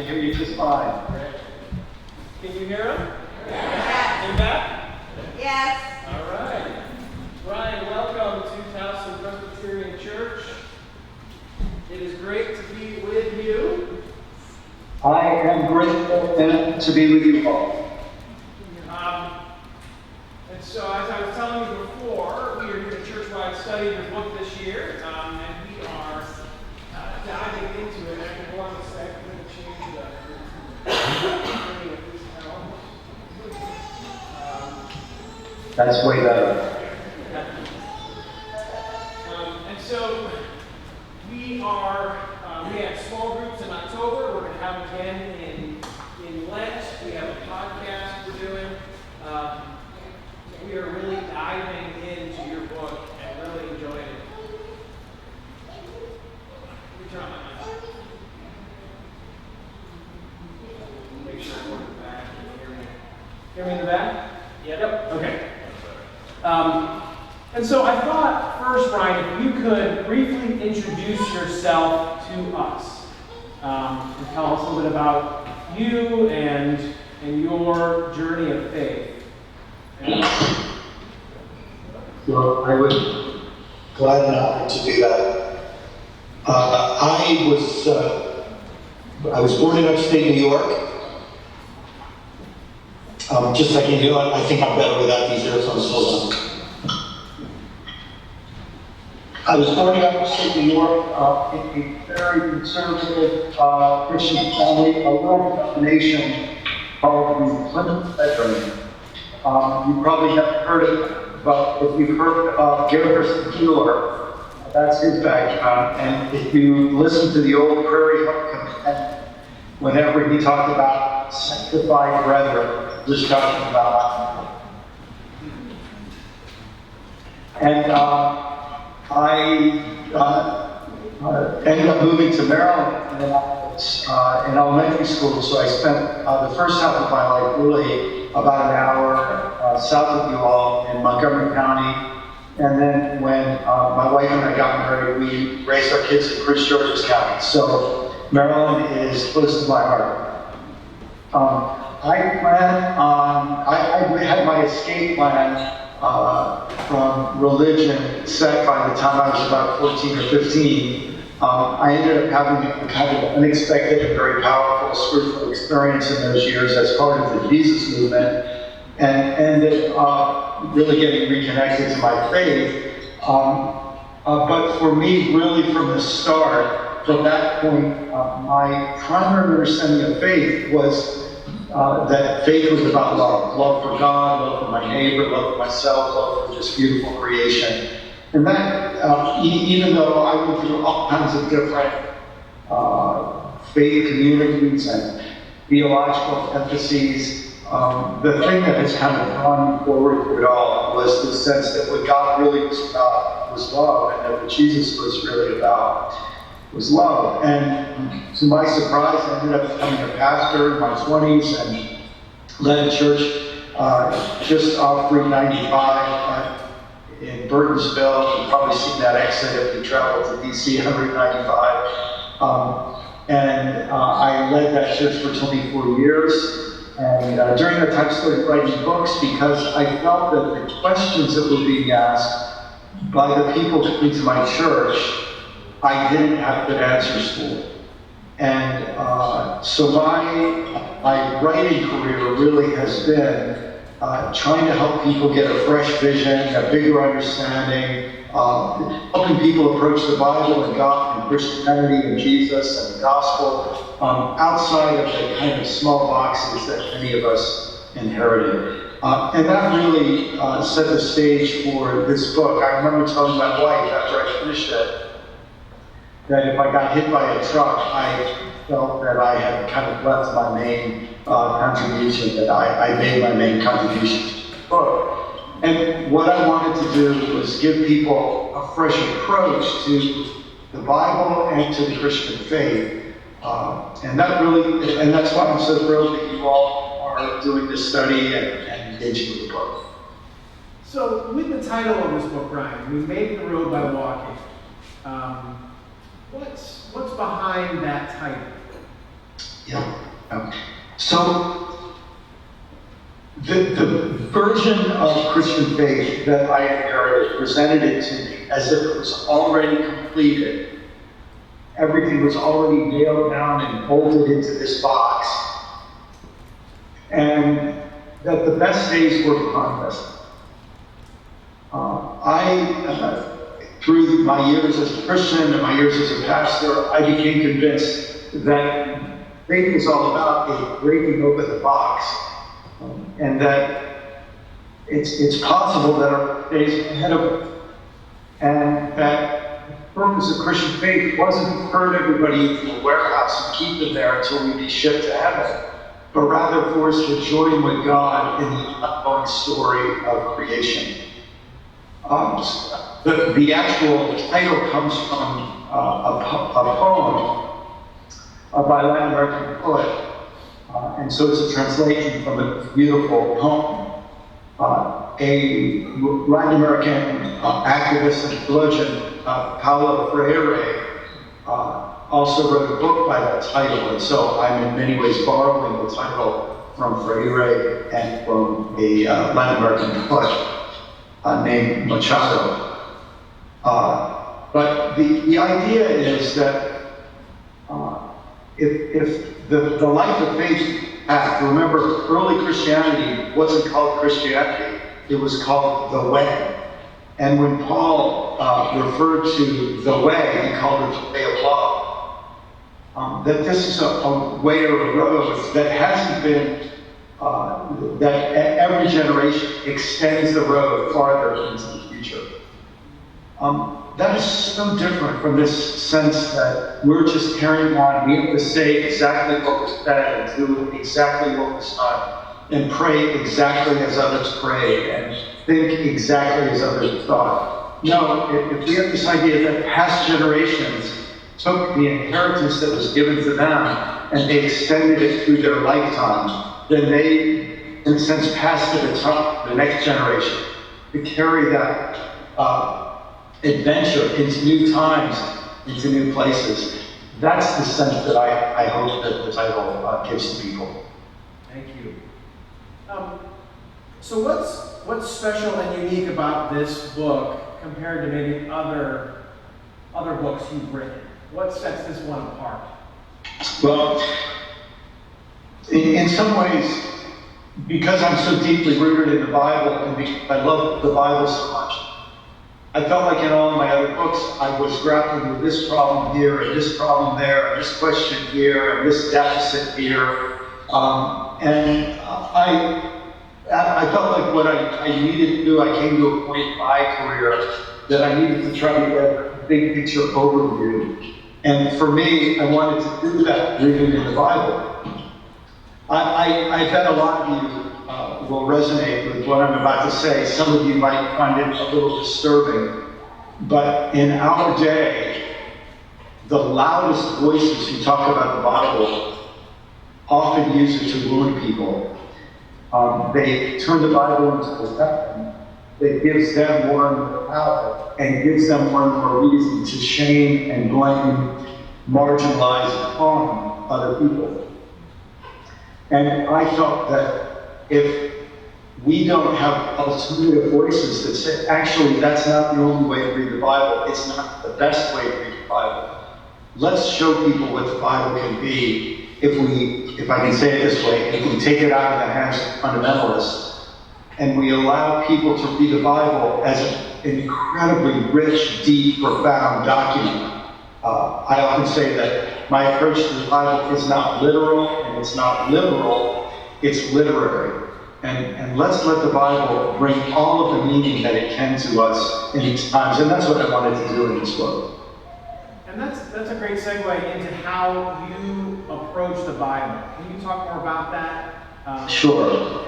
hear you just fine. Can you hear him? Yes. You back? Yes. All right. Brian, welcome to Towson Presbyterian Church. It is great to be with you. I am grateful to be with you all. And so, as I was telling you before, we are doing a church-wide study of the book this year, and we are diving into it. And hold on a sec, I'm going to change the That's way better. And so we had small groups in October. We're going to have them again in Lent. We have a podcast we're doing. We are really diving into your book and really enjoying it. Let me turn on my mic. Make sure I'm in the back. Can you hear me? Hear me in the back? Yep. Okay. And so I thought first, Brian, if you could briefly introduce yourself to us and tell us a little bit about you and your journey of faith. Well, I would glad enough to do that. I was born in upstate New York. Just like you do, I think I'm better without these earphones. Hold on. I was born in upstate New York in a very conservative Christian family, a little combination called the Plymouth Bedroom. You probably haven't heard of it. But if you've heard of Garrison Keillor, that's his background. And if you listen to the old Prairie Home Command, whenever he talked about sanctified brethren, he was talking about. And I ended up moving to Maryland when I was in elementary school. So I spent the first half of my life really about an hour south of you all in Montgomery County. And then when my wife and I got married, we raised our kids in Prince George's County. So Maryland is close to my heart. I had my escape plan from religion set by the time I was about 14 or 15. I ended up having a kind of unexpected and very powerful spiritual experience in those years as part of the Jesus movement, and ended up really getting reconnected to my faith. But for me, really from the start, from that point, my primary understanding of faith was that faith was about love. Love for God, love for my neighbor, love for myself, love for just beautiful creation. And that, even though I went through all kinds of different faith communities and theological emphases, the thing that has kind of drawn me forward through it all was the sense that what God really was about was love, and that what Jesus was really about was love. And to my surprise, I ended up becoming a pastor in my 20s and led a church just off Route 95 in Burtonsville. You've probably seen that exit if you travel to DC on Route 95. And I led that church for 24 years. And during that time, I started writing books because I felt that the questions that were being asked by the people coming to my church, I didn't have good answers for. And so my writing career really has been trying to help people get a fresh vision, a bigger understanding, helping people approach the Bible and God and Christianity and Jesus and the gospel outside of the kind of small boxes that many of us inherited. And that really set the stage for this book. I remember telling my wife after I finished it that if I got hit by a truck, I felt that I had kind of left my main contribution, that I made my main contribution to the book. And what I wanted to do was give people a fresh approach to the Bible and to the Christian faith. And that's why I'm so thrilled that you all are doing this study and engaging with the book. So, with the title of this book, Brian, We Made the Road by Walking. What's behind that title? Yeah. So, the version of Christian faith that I inherited presented it to me as if it was already completed. Everything was already nailed down and bolted into this box. And that the best days were behind us. Through my years as a Christian and my years as a pastor, I became convinced that faith is all about a breaking open the box, and that it's possible that our days are ahead of us, and that the purpose of Christian faith wasn't to turn everybody into a warehouse and keep them there until we be shipped to heaven, but rather for us to join with God in the ongoing story of creation. The actual title comes from a poem by a Latin American poet, and so it's a translation from a beautiful poem. A Latin American activist and theologian, Paulo Freire, also wrote a book by that title, and so I'm in many ways borrowing the title from Freire and from a Latin American poet named Machado. But the idea is that if the life of faith path, remember, early Christianity wasn't called Christianity, it was called the way. And when Paul referred to the way, he called it the way of love. That this is a way or a road that hasn't been, that every generation extends the road farther into the future. That is so different from this sense that we're just carrying on. We have to say exactly what was said and do exactly what was done and pray exactly as others prayed and think exactly as others thought. No, if we have this idea that past generations took the inheritance that was given to them and they extended it through their lifetime, then they, in a sense, passed the baton to the next generation to carry that adventure into new times, into new places. That's the sense that I hope that the title gives to people. Thank you. So what's special and unique about this book compared to maybe other books you've written? What sets this one apart? Well, in some ways, because I'm so deeply rooted in the Bible and because I love the Bible so much, I felt like in all of my other books, I was grappling with this problem here, and this problem there, and this question here, and this deficit here. And I felt like what I needed to do, I came to a point in my career that I needed to try to get a big picture overview. And for me, I wanted to do that rooted in the Bible. I bet a lot of you will resonate with what I'm about to say. Some of you might find it a little disturbing, but in our day, the loudest voices who talk about the Bible often use it to wound people. They turn the Bible into a weapon that gives them more and more power and gives them more and more reason to shame and blame, marginalize, and harm other people. And I felt that if we don't have alternative voices that say, actually, that's not the only way to read the Bible, it's not the best way to read the Bible. Let's show people what the Bible can be if I can say it this way, if we take it out of the hands of fundamentalists and we allow people to read the Bible as an incredibly rich, deep, profound document. I often say that my approach to the Bible is not literal and it's not liberal, it's literary. And let's let the Bible bring all of the meaning that it can to us in these times. And that's what I wanted to do in this book. And that's a great segue into how you approach the Bible. Can you talk more about that? Sure.